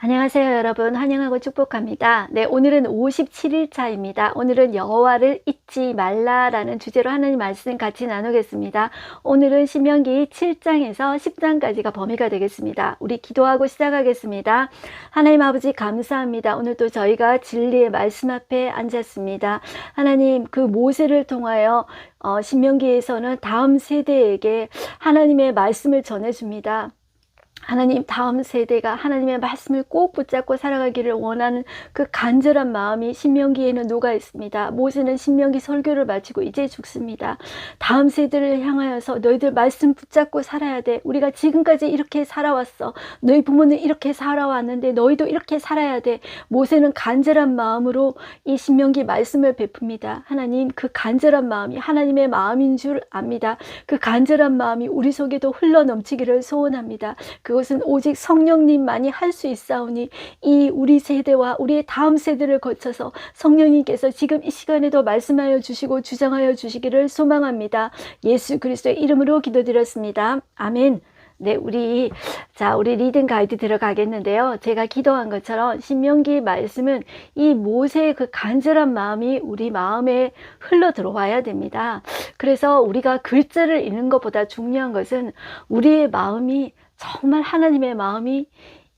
안녕하세요 여러분, 환영하고 축복합니다. 네, 오늘은 57일차입니다. 오늘은 여호와를 잊지 말라라는 주제로 하나님 말씀 같이 나누겠습니다. 오늘은 신명기 7장에서 10장까지가 범위가 되겠습니다. 우리 기도하고 시작하겠습니다. 하나님 아버지 감사합니다. 오늘도 저희가 진리의 말씀 앞에 앉았습니다. 하나님, 그 모세를 통하여 신명기에서는 다음 세대에게 하나님의 말씀을 전해줍니다. 하나님, 다음 세대가 하나님의 말씀을 꼭 붙잡고 살아가기를 원하는 그 간절한 마음이 신명기에는 녹아 있습니다. 모세는 신명기 설교를 마치고 이제 죽습니다. 다음 세대를 향하여서 너희들 말씀 붙잡고 살아야 돼. 우리가 지금까지 이렇게 살아왔어. 너희 부모는 이렇게 살아왔는데 너희도 이렇게 살아야 돼. 모세는 간절한 마음으로 이 신명기 말씀을 베풉니다. 하나님, 그 간절한 마음이 하나님의 마음인 줄 압니다. 그 간절한 마음이 우리 속에도 흘러넘치기를 소원합니다. 그것은 오직 성령님만이 할 수 있사오니 이 우리 세대와 우리의 다음 세대를 거쳐서 성령님께서 지금 이 시간에도 말씀하여 주시고 주장하여 주시기를 소망합니다. 예수 그리스도의 이름으로 기도드렸습니다. 아멘. 네, 우리 리딩 가이드 들어가겠는데요. 제가 기도한 것처럼 신명기 말씀은 이 모세의 그 간절한 마음이 우리 마음에 흘러 들어와야 됩니다. 그래서 우리가 글자를 읽는 것보다 중요한 것은 우리의 마음이 정말 하나님의 마음이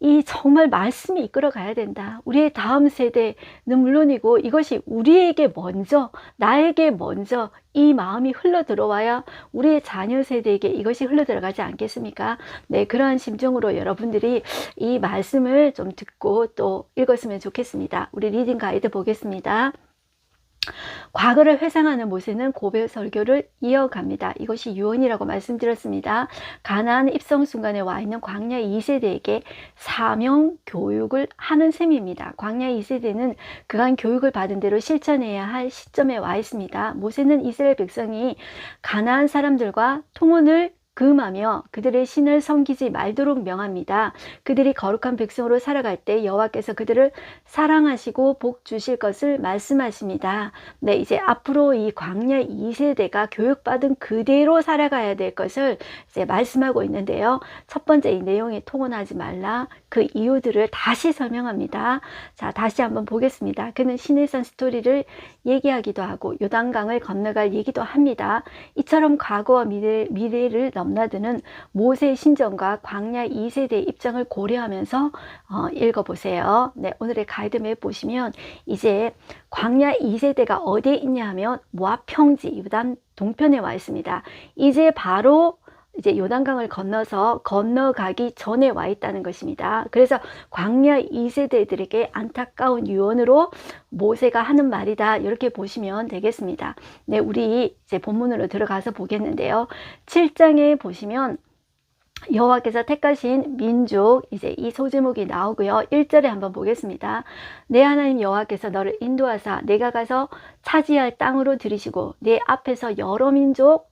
이 정말 말씀이 이끌어 가야 된다. 우리의 다음 세대는 물론이고 이것이 우리에게 먼저, 나에게 먼저 이 마음이 흘러 들어와야 우리의 자녀 세대에게 이것이 흘러 들어가지 않겠습니까? 네, 그러한 심정으로 여러분들이 이 말씀을 좀 듣고 또 읽었으면 좋겠습니다. 우리 리딩 가이드 보겠습니다. 과거를 회상하는 모세는 고백 설교를 이어갑니다. 이것이 유언이라고 말씀드렸습니다. 가나안 입성 순간에 와 있는 광야 2세대에게 사명 교육을 하는 셈입니다. 광야 2세대는 그간 교육을 받은 대로 실천해야 할 시점에 와 있습니다. 모세는 이스라엘 백성이 가나안 사람들과 통혼을 금하며 그들의 신을 섬기지 말도록 명합니다. 그들이 거룩한 백성으로 살아갈 때 여호와께서 그들을 사랑하시고 복 주실 것을 말씀하십니다. 네, 이제 앞으로 이 광야 2세대가 교육받은 그대로 살아가야 될 것을 이제 말씀하고 있는데요. 첫 번째 이 내용에 통혼하지 말라, 그 이유들을 다시 설명합니다. 자, 다시 한번 보겠습니다. 그는 시내산 스토리를 얘기하기도 하고 요단강을 건너갈 얘기도 합니다. 이처럼 과거와 미래를 넘나드는 모세의 신전과 광야 2세대의 입장을 고려하면서 읽어보세요. 네, 오늘의 가이드맵 보시면 이제 광야 2세대가 어디에 있냐 하면 모압 평지 요단 동편에 와 있습니다. 이제 바로 요단강을 건너가기 전에 와 있다는 것입니다. 그래서 광야 2세대들에게 안타까운 유언으로 모세가 하는 말이다, 이렇게 보시면 되겠습니다. 네, 우리 이제 본문으로 들어가서 보겠는데요. 7장에 보시면 여호와께서 택하신 민족, 이제 이 소제목이 나오고요. 1절에 한번 보겠습니다. 내 하나님 여호와께서 너를 인도하사 내가 가서 차지할 땅으로 들이시고 내 앞에서 여러 민족,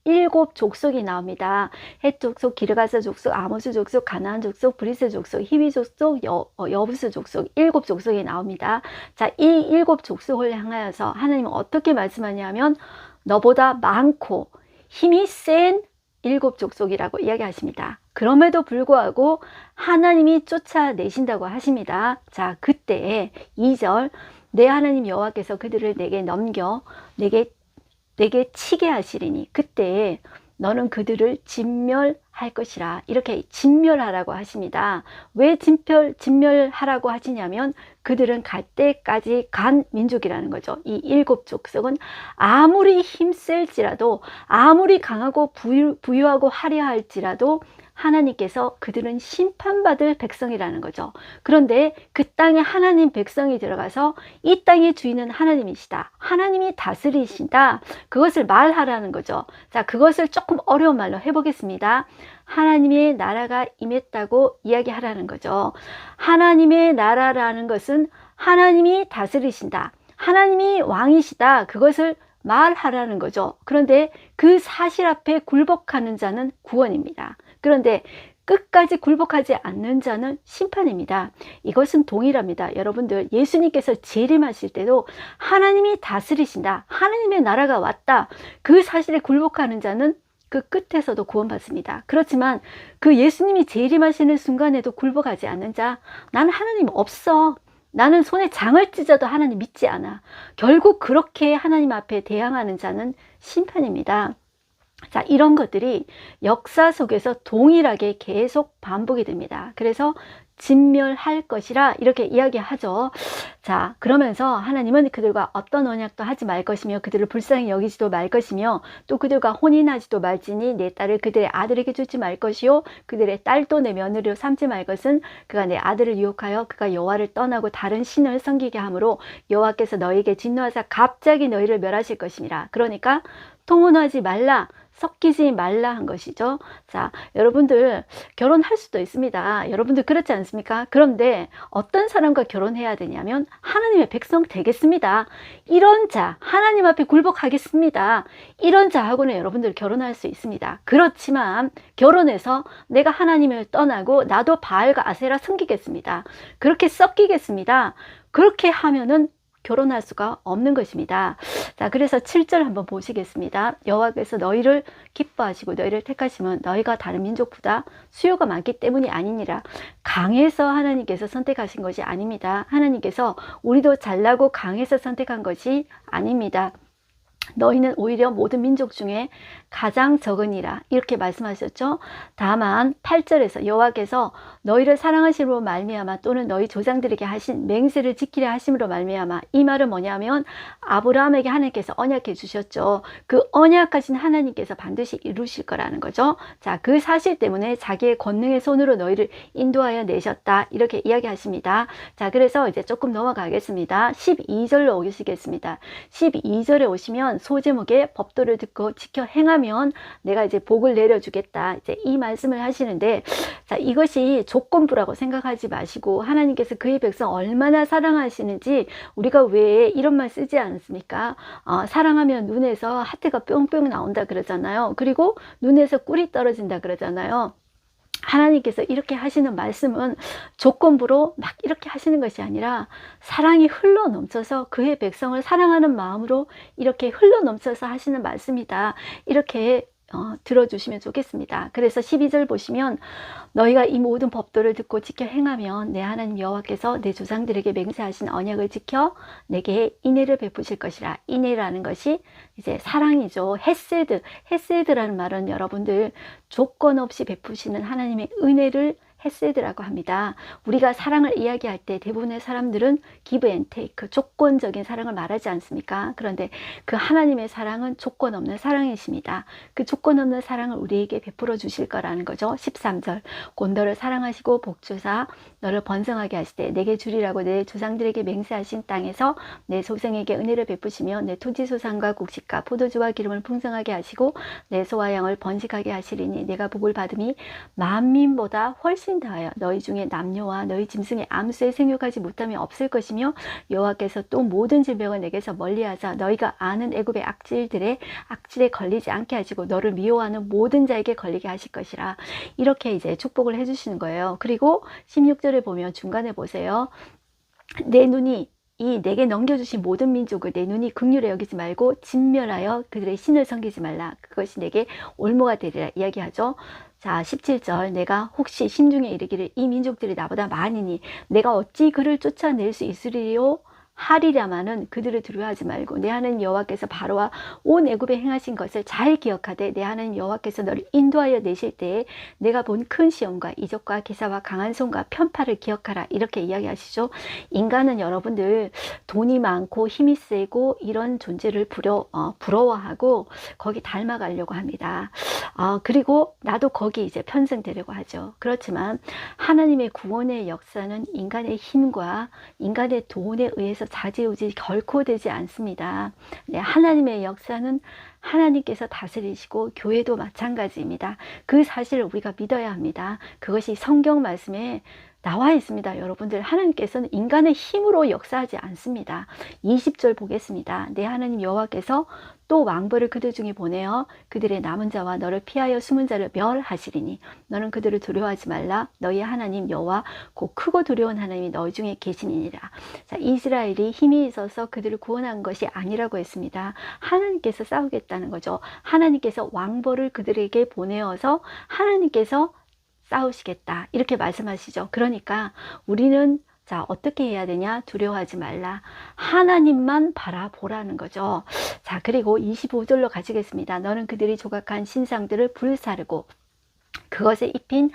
7 족속이 나옵니다. 헷 족속, 기르가스 족속, 아모스 족속, 가나안 족속, 브리스 족속, 히위 족속, 여부스 족속, 7 족속이 나옵니다. 자, 이 7 족속을 향하여서 하나님은 어떻게 말씀하냐면 너보다 많고 힘이 센 7 족속이라고 이야기하십니다. 그럼에도 불구하고 하나님이 쫓아내신다고 하십니다. 자, 그때 2절 내 하나님 여호와께서 그들을 내게 넘겨 내게 치게 하시리니 그때 너는 그들을 진멸할 것이라, 이렇게 진멸하라고 하십니다. 왜 진멸하라고 하시냐면 그들은 갈 때까지 간 민족이라는 거죠. 이 7 족속은 아무리 힘셀지라도, 아무리 강하고 부유하고 화려할지라도 하나님께서 그들은 심판받을 백성이라는 거죠. 그런데 그 땅에 하나님 백성이 들어가서 이 땅의 주인은 하나님이시다, 하나님이 다스리신다, 그것을 말하라는 거죠. 자, 그것을 조금 어려운 말로 해보겠습니다. 하나님의 나라가 임했다고 이야기하라는 거죠. 하나님의 나라라는 것은 하나님이 다스리신다, 하나님이 왕이시다, 그것을 말하라는 거죠. 그런데 그 사실 앞에 굴복하는 자는 구원입니다. 그런데 끝까지 굴복하지 않는 자는 심판입니다. 이것은 동일합니다. 여러분들, 예수님께서 재림하실 때도 하나님이 다스리신다, 하나님의 나라가 왔다, 그 사실에 굴복하는 자는 그 끝에서도 구원받습니다. 그렇지만 그 예수님이 재림하시는 순간에도 굴복하지 않는 자, 나는 하나님 없어, 나는 손에 장을 찢어도 하나님 믿지 않아, 결국 그렇게 하나님 앞에 대항하는 자는 심판입니다. 자, 이런 것들이 역사 속에서 동일하게 계속 반복이 됩니다. 그래서 진멸할 것이라 이렇게 이야기하죠. 자, 그러면서 하나님은 그들과 어떤 언약도 하지 말 것이며 그들을 불쌍히 여기지도 말 것이며 또 그들과 혼인하지도 말지니 내 딸을 그들의 아들에게 주지 말 것이요 그들의 딸도 내 며느리로 삼지 말 것은 그가 내 아들을 유혹하여 그가 여호와를 떠나고 다른 신을 섬기게 하므로 여호와께서 너희에게 진노하사 갑자기 너희를 멸하실 것임이라. 그러니까 통혼하지 말라, 섞이지 말라 한 것이죠. 자, 여러분들 결혼할 수도 있습니다. 여러분들 그렇지 않습니까? 그런데 어떤 사람과 결혼해야 되냐면 하나님의 백성 되겠습니다. 이런 자, 하나님 앞에 굴복하겠습니다. 이런 자하고는 여러분들 결혼할 수 있습니다. 그렇지만 결혼해서 내가 하나님을 떠나고 나도 바알과 아세라 섬기겠습니다. 그렇게 섞이겠습니다. 그렇게 하면은 결혼할 수가 없는 것입니다. 자, 그래서 7절 한번 보시겠습니다. 여호와께서 너희를 기뻐하시고 너희를 택하시면 너희가 다른 민족보다 수요가 많기 때문이 아니니라. 강해서 하나님께서 선택하신 것이 아닙니다. 하나님께서 우리도 잘나고 강해서 선택한 것이 아닙니다. 너희는 오히려 모든 민족 중에 가장 적으니라 이렇게 말씀하셨죠. 다만 8절에서 여호와께서 너희를 사랑하심으로 말미암아 또는 너희 조상들에게 하신 맹세를 지키려 하심으로 말미암아, 이 말은 뭐냐면 아브라함에게 하나님께서 언약해 주셨죠. 그 언약하신 하나님께서 반드시 이루실 거라는 거죠. 자, 그 사실 때문에 자기의 권능의 손으로 너희를 인도하여 내셨다 이렇게 이야기하십니다. 자, 그래서 이제 조금 넘어가겠습니다. 12절로 오시겠습니다. 12절에 오시면 소제목에 법도를 듣고 지켜 행하면 내가 이제 복을 내려주겠다, 이제 이 말씀을 하시는데, 자, 이것이 조건부라고 생각하지 마시고 하나님께서 그의 백성 얼마나 사랑하시는지 우리가 왜 이런 말 쓰지 않습니까? 사랑하면 눈에서 하트가 뿅뿅 나온다 그러잖아요. 그리고 눈에서 꿀이 떨어진다 그러잖아요. 하나님께서 이렇게 하시는 말씀은 조건부로 막 이렇게 하시는 것이 아니라 사랑이 흘러 넘쳐서 그의 백성을 사랑하는 마음으로 이렇게 흘러 넘쳐서 하시는 말씀이다, 이렇게 들어주시면 좋겠습니다. 그래서 12절 보시면 너희가 이 모든 법도를 듣고 지켜 행하면 내 하나님 여호와께서 내 조상들에게 맹세하신 언약을 지켜 내게 인애를 베푸실 것이라. 인애라는 것이 이제 사랑이죠. 헤세드, 헤세드라는 말은 여러분들 조건 없이 베푸시는 하나님의 은혜를 헤세드라고 합니다. 우리가 사랑을 이야기할 때 대부분의 사람들은 give and take, 조건적인 사랑을 말하지 않습니까? 그런데 그 하나님의 사랑은 조건 없는 사랑이십니다. 그 조건 없는 사랑을 우리에게 베풀어 주실 거라는 거죠. 13절 곧 너를 사랑하시고 복주사 너를 번성하게 하시되 내게 주리라고 내 조상들에게 맹세하신 땅에서 내 소생에게 은혜를 베푸시며 내 토지 소산과 곡식과 포도주와 기름을 풍성하게 하시고 내 소와 양을 번식하게 하시리니 내가 복을 받음이 만민보다 훨씬 다하여 너희 중에 남녀와 너희 짐승의 암수에 생육하지 못함이 없을 것이며 여호와께서 또 모든 질병을 내게서 멀리하사 너희가 아는 애굽의 악질에 걸리지 않게 하시고 너를 미워하는 모든 자에게 걸리게 하실 것이라. 이렇게 이제 축복을 해주시는 거예요. 그리고 16절에 보면 중간에 보세요. 내 눈이 이 내게 넘겨주신 모든 민족을 내 눈이 긍휼히 여기지 말고 진멸하여 그들의 신을 섬기지 말라. 그것이 내게 올무가 되리라 이야기하죠. 자, 17절 내가 혹시 심중에 이르기를 이 민족들이 나보다 많으니 내가 어찌 그를 쫓아낼 수 있으리요 하리라마는 그들을 두려워하지 말고 내 하나님 여호와께서 바로와 온 애굽에 행하신 것을 잘 기억하되 내 하나님 여호와께서 너를 인도하여 내실 때에 내가 본 큰 시험과 이적과 기사와 강한 손과 편파를 기억하라 이렇게 이야기하시죠. 인간은 여러분들 돈이 많고 힘이 세고 이런 존재를 부러워하고 거기 닮아가려고 합니다. 그리고 나도 거기 이제 편승되려고 하죠. 그렇지만 하나님의 구원의 역사는 인간의 힘과 인간의 돈에 의해서 좌지우지 결코 되지 않습니다. 네, 하나님의 역사는 하나님께서 다스리시고 교회도 마찬가지입니다. 그 사실을 우리가 믿어야 합니다. 그것이 성경 말씀에 나와 있습니다. 여러분들, 하나님께서는 인간의 힘으로 역사하지 않습니다. 20절 보겠습니다. 내 하나님 여호와께서 또 왕벌을 그들 중에 보내어 그들의 남은 자와 너를 피하여 숨은 자를 멸하시리니 너는 그들을 두려워하지 말라. 너희 하나님 여호와 곧 크고 두려운 하나님이 너희 중에 계시니라. 자, 이스라엘이 힘이 있어서 그들을 구원한 것이 아니라고 했습니다. 하나님께서 싸우겠다는 거죠. 하나님께서 왕벌을 그들에게 보내어서 하나님께서 싸우시겠다, 이렇게 말씀하시죠. 그러니까 우리는 자, 어떻게 해야 되냐? 두려워하지 말라. 하나님만 바라보라는 거죠. 자, 그리고 25절로 가시겠습니다. 너는 그들이 조각한 신상들을 불사르고 그것에 입힌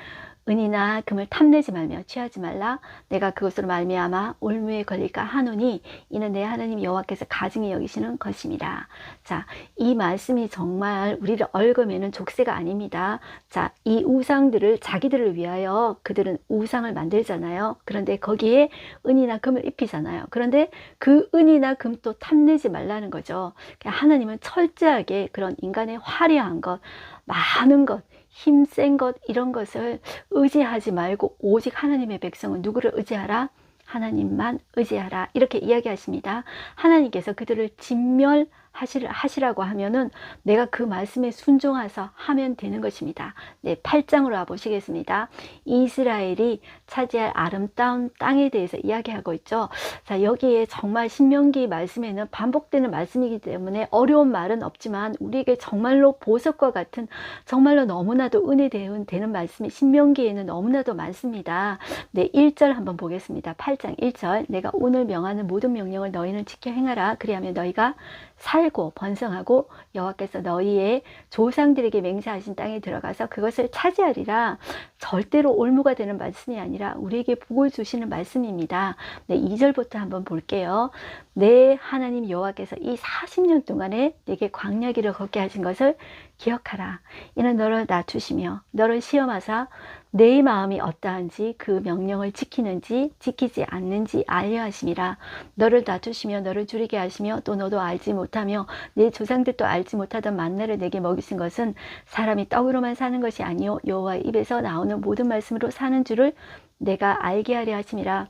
은이나 금을 탐내지 말며 취하지 말라. 내가 그것으로 말미암아 올무에 걸릴까 하노니 이는 내 하나님 여호와께서 가증히 여기시는 것입니다. 자, 이 말씀이 정말 우리를 얽어매는 족쇄가 아닙니다. 자, 이 우상들을 자기들을 위하여 그들은 우상을 만들잖아요. 그런데 거기에 은이나 금을 입히잖아요. 그런데 그 은이나 금도 탐내지 말라는 거죠. 하나님은 철저하게 그런 인간의 화려한 것, 많은 것, 힘센 것, 이런 것을 의지하지 말고 오직 하나님의 백성은 누구를 의지하라? 하나님만 의지하라, 이렇게 이야기하십니다. 하나님께서 그들을 진멸하시라고 하면은 내가 그 말씀에 순종해서 하면 되는 것입니다. 네, 8장으로 와보시겠습니다. 이스라엘이 차지할 아름다운 땅에 대해서 이야기하고 있죠. 자, 여기에 정말 신명기 말씀에는 반복되는 말씀이기 때문에 어려운 말은 없지만 우리에게 정말로 보석과 같은, 정말로 너무나도 은혜되는 말씀이 신명기에는 너무나도 많습니다. 네, 1절 한번 보겠습니다. 8장 1절. 내가 오늘 명하는 모든 명령을 너희는 지켜 행하라. 그리하면 너희가 살고 번성하고 여호와께서 너희의 조상들에게 맹세하신 땅에 들어가서 그것을 차지하리라. 절대로 올무가 되는 말씀이 아니라 우리에게 복을 주시는 말씀입니다. 네, 2절부터 한번 볼게요. 내 하나님 여호와께서 이 40년 동안에 내게 광야 길을 걷게 하신 것을 기억하라. 이는 너를 낮추시며 너를 시험하사 내 마음이 어떠한지 그 명령을 지키는지 지키지 않는지 알려 하심이라. 너를 낮추시며 너를 줄이게 하시며 또 너도 알지 못하며 내 조상들도 알지 못하던 만나를 내게 먹이신 것은 사람이 떡으로만 사는 것이 아니요 여호와의 입에서 나오는 모든 말씀으로 사는 줄을 내가 알게 하려 하심이라.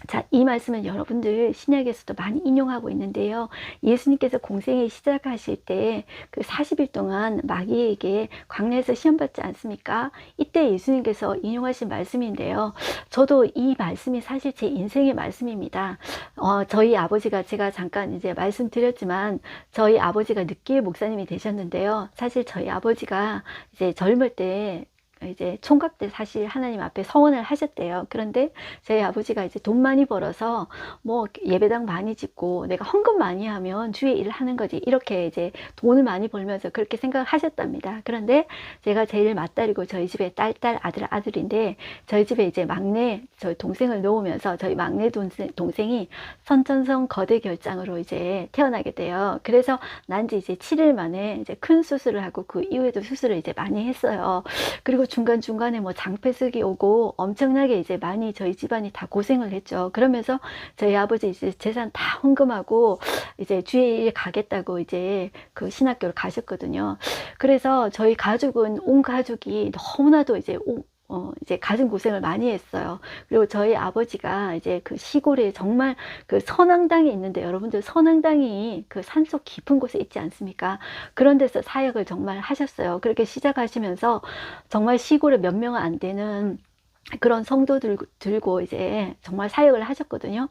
자, 이 말씀은 여러분들 신약에서도 많이 인용하고 있는데요. 예수님께서 공생애 시작하실 때 그 40일 동안 마귀에게 광야에서 시험받지 않습니까? 이때 예수님께서 인용하신 말씀인데요. 저도 이 말씀이 사실 제 인생의 말씀입니다. 저희 아버지가, 제가 잠깐 이제 말씀드렸지만 저희 아버지가 늦게 목사님이 되셨는데요. 사실 저희 아버지가 이제 젊을 때 이제 총각 때 사실 하나님 앞에 서원을 하셨대요. 그런데 저희 아버지가 이제 돈 많이 벌어서 뭐 예배당 많이 짓고 내가 헌금 많이 하면 주의 일을 하는 거지, 이렇게 이제 돈을 많이 벌면서 그렇게 생각을 하셨답니다. 그런데 제가 제일 맏딸이고 저희 집에 딸 아들인데 저희 집에 이제 막내 저희 동생을 놓으면서 저희 막내 동생이 선천성 거대 결장으로 이제 태어나게 돼요. 그래서 난지 이제 7일 만에 이제 큰 수술을 하고 그 이후에도 수술을 이제 많이 했어요. 그리고 중간중간에 뭐 장폐석이 오고 엄청나게 이제 많이 저희 집안이 다 고생을 했죠. 그러면서 저희 아버지 이제 재산 다 헌금하고 이제 주의 일 가겠다고 이제 그 신학교를 가셨거든요. 그래서 저희 가족은 온 가족이 너무나도 이제 이제 가진 고생을 많이 했어요. 그리고 저희 아버지가 이제 그 시골에 정말 그 선앙당이 있는데, 여러분들 선앙당이 그 산속 깊은 곳에 있지 않습니까? 그런 데서 사역을 정말 하셨어요. 그렇게 시작하시면서 정말 시골에 몇 명 안 되는 그런 성도들 들고 이제 정말 사역을 하셨거든요.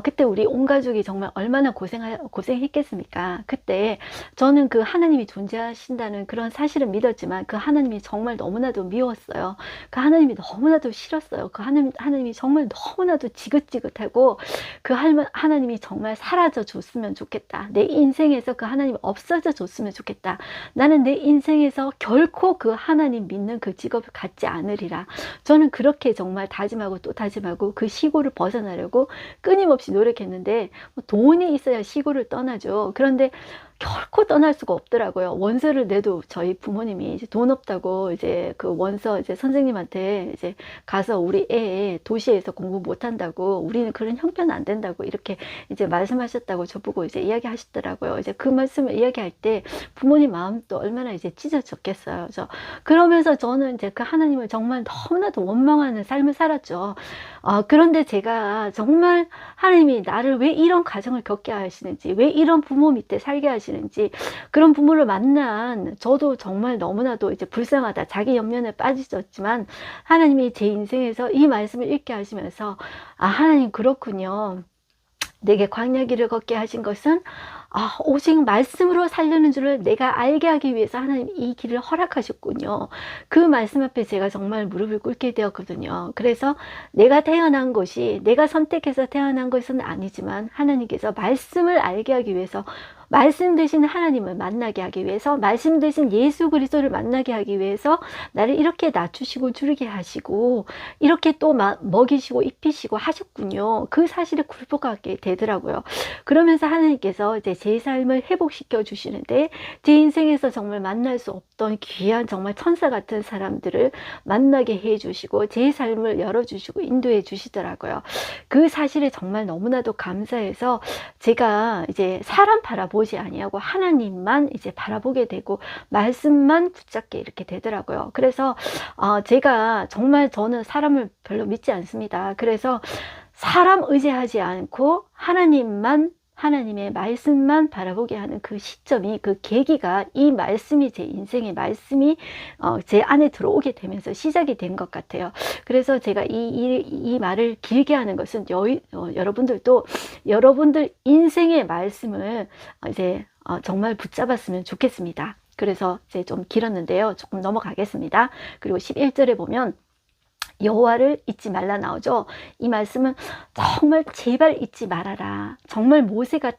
그때 우리 온 가족이 정말 얼마나 고생했겠습니까? 그때 저는 그 하나님이 존재하신다는 그런 사실을 믿었지만 그 하나님이 정말 너무나도 미웠어요. 그 하나님이 너무나도 싫었어요. 그 하나님이 정말 너무나도 지긋지긋하고 그 하나님이 정말 사라져 줬으면 좋겠다. 내 인생에서 그 하나님이 없어져 줬으면 좋겠다. 나는 내 인생에서 결코 그 하나님 믿는 그 직업을 갖지 않으리라. 저는 그렇게 정말 다짐하고 또 다짐하고 그 시골을 벗어나려고 끊임없이 노력했는데 돈이 있어야 시골을 떠나죠. 그런데 결코 떠날 수가 없더라고요. 원서를 내도 저희 부모님이 이제 돈 없다고 이제 그 원서 이제 선생님한테 이제 가서 우리 애 도시에서 공부 못 한다고, 우리는 그런 형편 안 된다고 이렇게 이제 말씀하셨다고 저보고 이제 이야기하시더라고요. 이제 그 말씀을 이야기할 때 부모님 마음도 얼마나 이제 찢어졌겠어요. 그러면서 저는 이제 그 하나님을 정말 너무나도 원망하는 삶을 살았죠. 그런데 제가 정말 하나님이 나를 왜 이런 가정을 겪게 하시는지, 왜 이런 부모 밑에 살게 하시는지, 그런 부모를 만난 저도 정말 너무나도 이제 불쌍하다, 자기 연면에 빠지셨지만 하나님이 제 인생에서 이 말씀을 읽게 하시면서, 하나님 그렇군요. 내게 광야 길을 걷게 하신 것은 오직 말씀으로 살려는 줄을 내가 알게 하기 위해서 하나님 이 길을 허락하셨군요. 그 말씀 앞에 제가 정말 무릎을 꿇게 되었거든요. 그래서 내가 태어난 것이, 내가 선택해서 태어난 것은 아니지만 하나님께서 말씀을 알게 하기 위해서, 말씀 되신 하나님을 만나게 하기 위해서, 말씀 되신 예수 그리스도를 만나게 하기 위해서 나를 이렇게 낮추시고 줄이게 하시고 이렇게 또 먹이시고 입히시고 하셨군요. 그 사실에 굴복하게 되더라고요. 그러면서 하나님께서 이제 제 삶을 회복시켜 주시는데, 제 인생에서 정말 만날 수 없던 귀한 정말 천사 같은 사람들을 만나게 해 주시고 제 삶을 열어주시고 인도해 주시더라고요. 그 사실에 정말 너무나도 감사해서 제가 이제 사람 바라보지 아니하고 하나님만 이제 바라보게 되고 말씀만 붙잡게 이렇게 되더라고요. 그래서 제가 정말, 저는 사람을 별로 믿지 않습니다. 그래서 사람 의지하지 않고 하나님만, 하나님의 말씀만 바라보게 하는 그 시점이, 그 계기가, 이 말씀이, 제 인생의 말씀이 제 안에 들어오게 되면서 시작이 된 것 같아요. 그래서 제가 이 말을 길게 하는 것은 여러분들도 여러분들 인생의 말씀을 이제 정말 붙잡았으면 좋겠습니다. 그래서 이제 좀 길었는데요. 조금 넘어가겠습니다. 그리고 11절에 보면 여호와를 잊지 말라 나오죠. 이 말씀은 정말 제발 잊지 말아라. 정말 모세가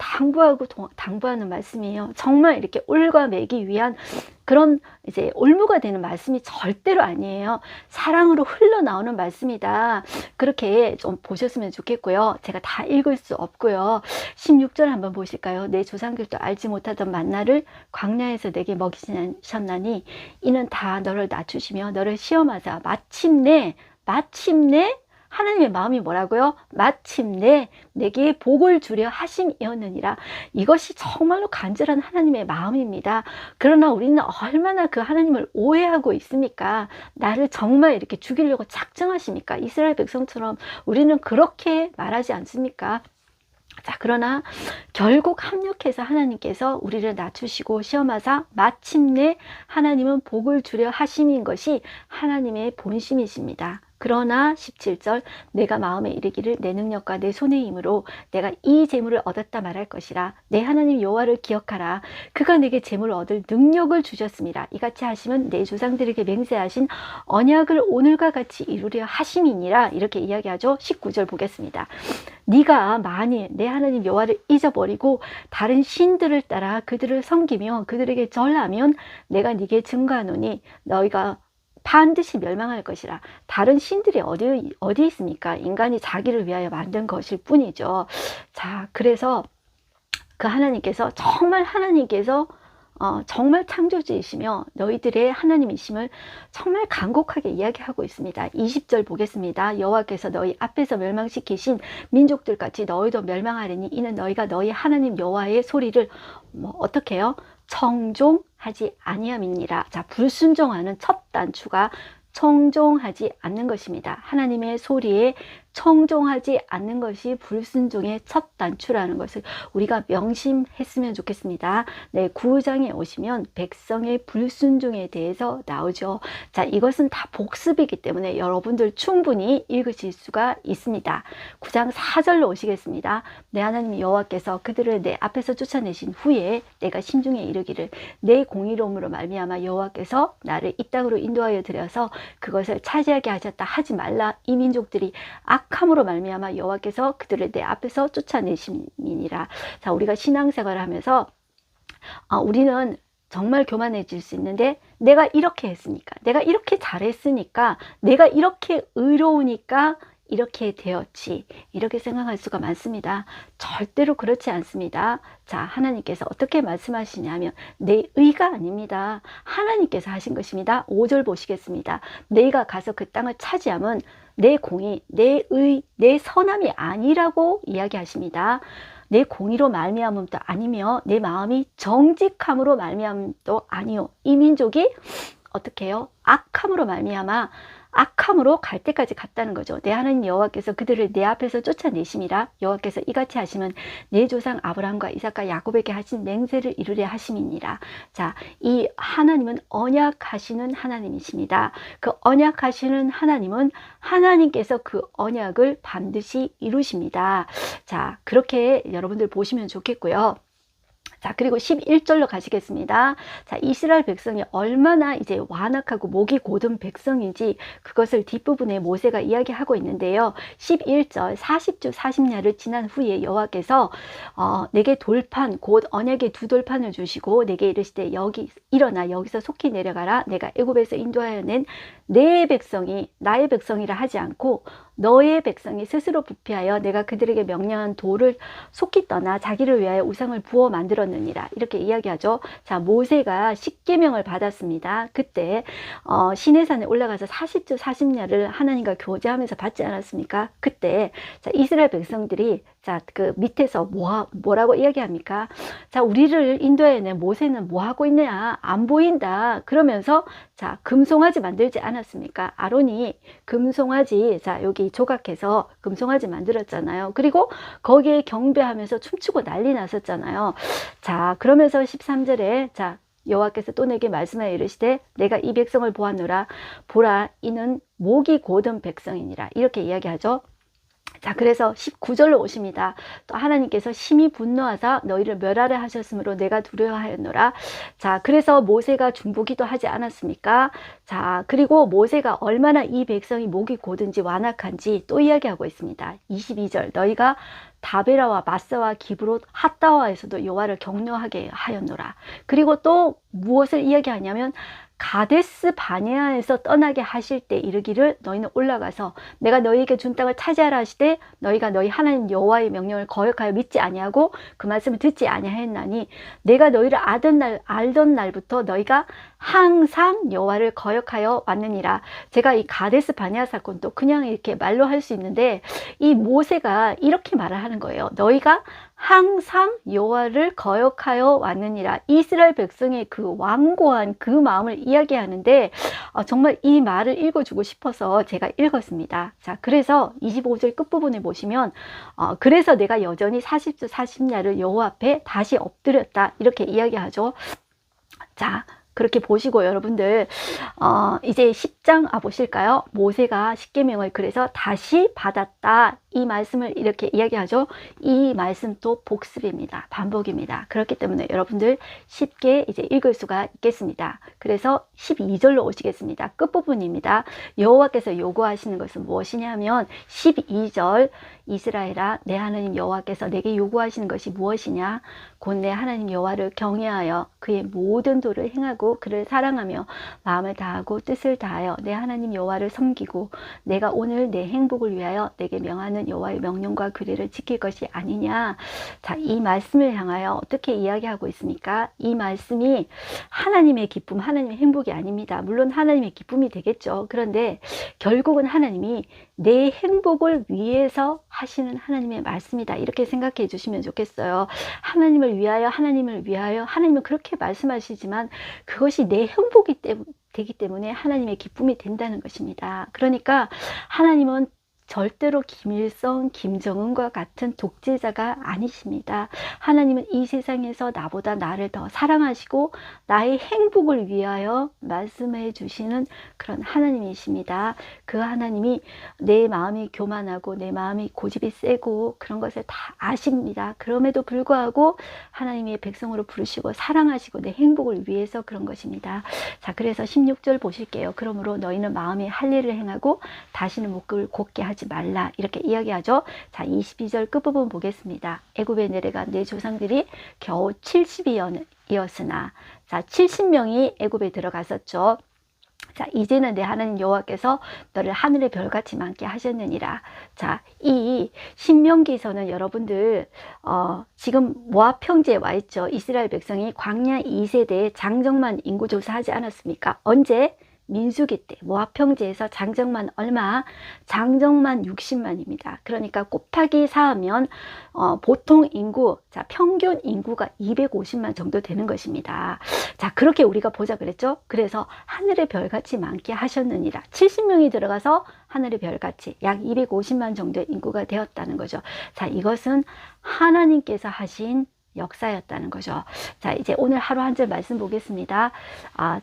당부하는 말씀이에요. 정말 이렇게 올과 매기 위한 그런 이제 올무가 되는 말씀이 절대로 아니에요. 사랑으로 흘러나오는 말씀이다. 그렇게 좀 보셨으면 좋겠고요. 제가 다 읽을 수 없고요. 16절 한번 보실까요? 내 조상들도 알지 못하던 만나를 광야에서 내게 먹이셨나니 이는 다 너를 낮추시며 너를 시험하자 마침내 하나님의 마음이 뭐라고요? 마침내 내게 복을 주려 하심이었느니라. 이것이 정말로 간절한 하나님의 마음입니다. 그러나 우리는 얼마나 그 하나님을 오해하고 있습니까? 나를 정말 이렇게 죽이려고 작정하십니까? 이스라엘 백성처럼 우리는 그렇게 말하지 않습니까? 자, 그러나 결국 합력해서 하나님께서 우리를 낮추시고 시험하사 마침내 하나님은 복을 주려 하심인 것이 하나님의 본심이십니다. 그러나 17절 내가 마음에 이르기를 내 능력과 내 손의 힘으로 내가 이 재물을 얻었다 말할 것이라. 내 하나님 여호와를 기억하라. 그가 내게 재물을 얻을 능력을 주셨습니다. 이같이 하시면 내 조상들에게 맹세하신 언약을 오늘과 같이 이루려 하심이니라. 이렇게 이야기하죠. 19절 보겠습니다. 네가 만일 내 하나님 여호와를 잊어버리고 다른 신들을 따라 그들을 섬기며 그들에게 절하면 내가 네게 증거하노니 너희가 반드시 멸망할 것이라. 다른 신들이 어디 있습니까? 인간이 자기를 위하여 만든 것일 뿐이죠. 자, 그래서 그 하나님께서 정말 창조주이시며 너희들의 하나님이심을 정말 간곡하게 이야기하고 있습니다. 20절 보겠습니다. 여호와께서 너희 앞에서 멸망시키신 민족들같이 너희도 멸망하리니 이는 너희가 너희 하나님 여호와의 소리를 어떻게 해요? 청종하지 아니함이니라. 자, 불순종하는 첫 단추가 청종하지 않는 것입니다. 하나님의 소리에 청종하지 않는 것이 불순종의 첫 단추라는 것을 우리가 명심했으면 좋겠습니다. 네, 9장에 오시면 백성의 불순종에 대해서 나오죠. 자, 이것은 다 복습이기 때문에 여러분들 충분히 읽으실 수가 있습니다. 9장 4절로 오시겠습니다. 내 하나님 여호와께서 그들을 내 앞에서 쫓아내신 후에 내가 심중에 이르기를 내 공의로움으로 말미암아 여호와께서 나를 이 땅으로 인도하여 들여서 그것을 차지하게 하셨다 하지 말라. 이 민족들이 악함으로 말미암아 여호와께서 그들을 내 앞에서 쫓아내심이니라. 자, 우리가 신앙생활을 하면서 우리는 정말 교만해질 수 있는데, 내가 이렇게 했으니까, 내가 이렇게 잘했으니까, 내가 이렇게 의로우니까 이렇게 되었지, 이렇게 생각할 수가 많습니다. 절대로 그렇지 않습니다. 자, 하나님께서 어떻게 말씀하시냐면 내 의가 아닙니다. 하나님께서 하신 것입니다. 5절 보시겠습니다. 내가 가서 그 땅을 차지하면 내 공의, 내 의, 내 선함이 아니라고 이야기하십니다. 내 공의로 말미암음도 아니며 내 마음이 정직함으로 말미암음도 아니요. 이 민족이 어떻게 해요? 악함으로 말미암아 악함으로 갈 때까지 갔다는 거죠. 내 하나님 여호와께서 그들을 내 앞에서 쫓아내심이라. 여호와께서 이같이 하시면 내 조상 아브라함과 이삭과 야곱에게 하신 맹세를 이루려 하심이니라. 자, 이 하나님은 언약하시는 하나님이십니다. 그 언약하시는 하나님은 하나님께서 그 언약을 반드시 이루십니다. 자, 그렇게 여러분들 보시면 좋겠고요. 자, 그리고 11절로 가시겠습니다. 자, 이스라엘 백성이 얼마나 이제 완악하고 목이 고든 백성인지 그것을 뒷부분에 모세가 이야기하고 있는데요. 11절 40주 40야를 지난 후에 여호와께서 내게 돌판 곧 언약의 두 돌판을 주시고 내게 이르시되 여기 일어나 여기서 속히 내려가라. 내가 애굽에서 인도하여 낸 내 백성이 나의 백성이라 하지 않고 너의 백성이 스스로 부패하여 내가 그들에게 명령한 돌을 속히 떠나 자기를 위하여 우상을 부어 만들었느니라. 이렇게 이야기하죠. 자, 모세가 십계명을 받았습니다. 그때 시내산에 올라가서 40주 40야를 하나님과 교제하면서 받지 않았습니까? 그때 자, 이스라엘 백성들이 자, 그 밑에서 뭐라고 이야기합니까? 자, 우리를 인도해낸 모세는 뭐 하고 있냐? 안 보인다. 그러면서 자, 금송아지 만들지 않았습니까? 아론이 금송아지, 자, 여기 조각해서 금송아지 만들었잖아요. 그리고 거기에 경배하면서 춤추고 난리 났었잖아요. 자, 그러면서 13절에 자, 여호와께서 또 내게 말씀하여 이르시되 내가 이 백성을 보았노라. 보라, 이는 목이 고든 백성이니라. 이렇게 이야기하죠. 자, 그래서 19절로 오십니다. 또 하나님께서 심히 분노하사 너희를 멸하려 하셨으므로 내가 두려워하였노라. 자, 그래서 모세가 중보기도 하지 않았습니까? 자, 그리고 모세가 얼마나 이 백성이 목이 고든지 완악한지 또 이야기하고 있습니다. 22절 너희가 다베라와 마사와 기브롯 핫다와에서도 여호와를 경노하게 하였노라. 그리고 또 무엇을 이야기하냐면 가데스 바네아에서 떠나게 하실 때 이르기를 너희는 올라가서 내가 너희에게 준 땅을 차지하라 하시되 너희가 너희 하나님 여호와의 명령을 거역하여 믿지 아니하고 그 말씀을 듣지 아니하였나니 내가 너희를 알던 날부터 너희가 항상 여호와를 거역하여 왔느니라. 제가 이 가데스 바네아 사건도 그냥 이렇게 말로 할 수 있는데 이 모세가 이렇게 말을 하는 거예요. 너희가 항상 여호와를 거역하여 왔느니라. 이스라엘 백성의 그 완고한 그 마음을 이야기하는데 정말 이 말을 읽어주고 싶어서 제가 읽었습니다. 자, 그래서 25절 끝부분에 보시면 그래서 내가 여전히 40주 40야를 여호와 앞에 다시 엎드렸다. 이렇게 이야기하죠. 자, 그렇게 보시고 여러분들 이제 10장 보실까요? 모세가 십계명을 그래서 다시 받았다. 이 말씀을 이렇게 이야기하죠. 이 말씀도 복습입니다. 반복입니다. 그렇기 때문에 여러분들 쉽게 이제 읽을 수가 있겠습니다. 그래서 12절로 오시겠습니다. 끝부분입니다. 여호와께서 요구하시는 것은 무엇이냐면 12절 이스라엘아 내 하나님 여호와께서 내게 요구하시는 것이 무엇이냐? 곧 내 하나님 여호와를 경외하여 그의 모든 도를 행하고 그를 사랑하며 마음을 다하고 뜻을 다하여 내 하나님 여호와를 섬기고 내가 오늘 내 행복을 위하여 내게 명하는 여호와의 명령과 규례를 지킬 것이 아니냐. 자, 이 말씀을 향하여 어떻게 이야기하고 있습니까? 이 말씀이 하나님의 기쁨, 하나님의 행복이 아닙니다. 물론 하나님의 기쁨이 되겠죠. 그런데 결국은 하나님이 내 행복을 위해서 하시는 하나님의 말씀이다. 이렇게 생각해 주시면 좋겠어요. 하나님을 위하여 하나님은 그렇게 말씀하시지만 그것이 내 행복이 되기 때문에 하나님의 기쁨이 된다는 것입니다. 그러니까 하나님은 절대로 김일성, 김정은과 같은 독재자가 아니십니다. 하나님은 이 세상에서 나보다 나를 더 사랑하시고 나의 행복을 위하여 말씀해 주시는 그런 하나님이십니다. 그 하나님이 내 마음이 교만하고 내 마음이 고집이 세고 그런 것을 다 아십니다. 그럼에도 불구하고 하나님의 백성으로 부르시고 사랑하시고 내 행복을 위해서 그런 것입니다. 자, 그래서 16절 보실게요. 그러므로 너희는 마음에 할 일을 행하고 다시는 목을 곧게 하지 말라. 이렇게 이야기하죠. 자, 22절 끝부분 보겠습니다. 애굽에 내려간 내 조상들이 겨우 70이었으나 자, 70명이 애굽에 들어갔었죠. 자, 이제는 내 하나님 여호와께서 너를 하늘의 별같이 많게 하셨느니라. 자, 이 신명기에서는 여러분들 지금 모압 평지에 와 있죠. 이스라엘 백성이 광야 2세대에 장정만 인구조사하지 않았습니까? 언제? 민수기 때 모압 평지에서 장정만 얼마? 장정만 60만입니다. 그러니까 곱하기 4하면 보통 인구, 자, 평균 인구가 250만 정도 되는 것입니다. 자, 그렇게 우리가 보자 그랬죠? 그래서 하늘의 별같이 많게 하셨느니라. 70명이 들어가서 하늘의 별같이 약 250만 정도의 인구가 되었다는 거죠. 자, 이것은 하나님께서 하신 역사였다는 거죠. 자, 이제 오늘 하루 한 절 말씀 보겠습니다.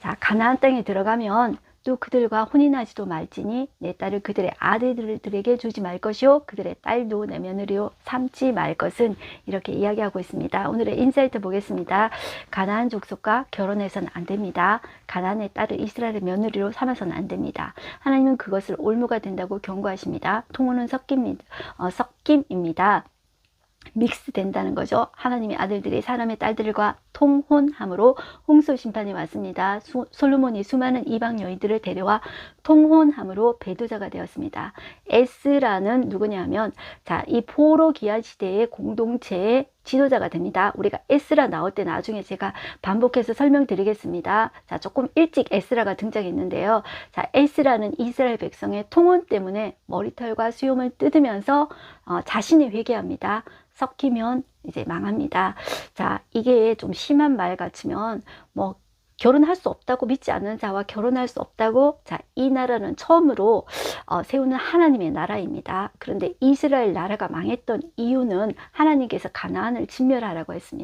자, 가나안 땅에 들어가면 또 그들과 혼인하지도 말지니 내 딸을 그들의 아들들에게 주지 말 것이요 그들의 딸도 내 며느리요 삼지 말 것은, 이렇게 이야기하고 있습니다. 오늘의 인사이트 보겠습니다. 가나안 족속과 결혼해서는 안 됩니다. 가나안의 딸을 이스라엘의 며느리로 삼아서는 안 됩니다. 하나님은 그것을 올무가 된다고 경고하십니다. 통혼은 섞임입니다. 믹스 된다는 거죠. 하나님의 아들들이 사람의 딸들과 통혼함으로 홍수 심판이 왔습니다. 솔로몬이 수많은 이방 여인들을 데려와 통혼함으로 배도자가 되었습니다. 에스라는 누구냐면, 자, 이 포로 기한 시대의 공동체의 지도자가 됩니다. 우리가 에스라 나올 때 나중에 제가 반복해서 설명드리겠습니다. 자, 조금 일찍 에스라가 등장했는데요. 자, 에스라는 이스라엘 백성의 통혼 때문에 머리털과 수염을 뜯으면서 자신이 회개합니다. 섞이면 이제 망합니다. 자, 이게 좀 심한 말 같으면 뭐 결혼할 수 없다고, 믿지 않는 자와 결혼할 수 없다고, 자, 이 나라는 처음으로 세우는 하나님의 나라입니다. 그런데 이스라엘 나라가 망했던 이유는 하나님께서 가나안을 진멸하라고 했습니다.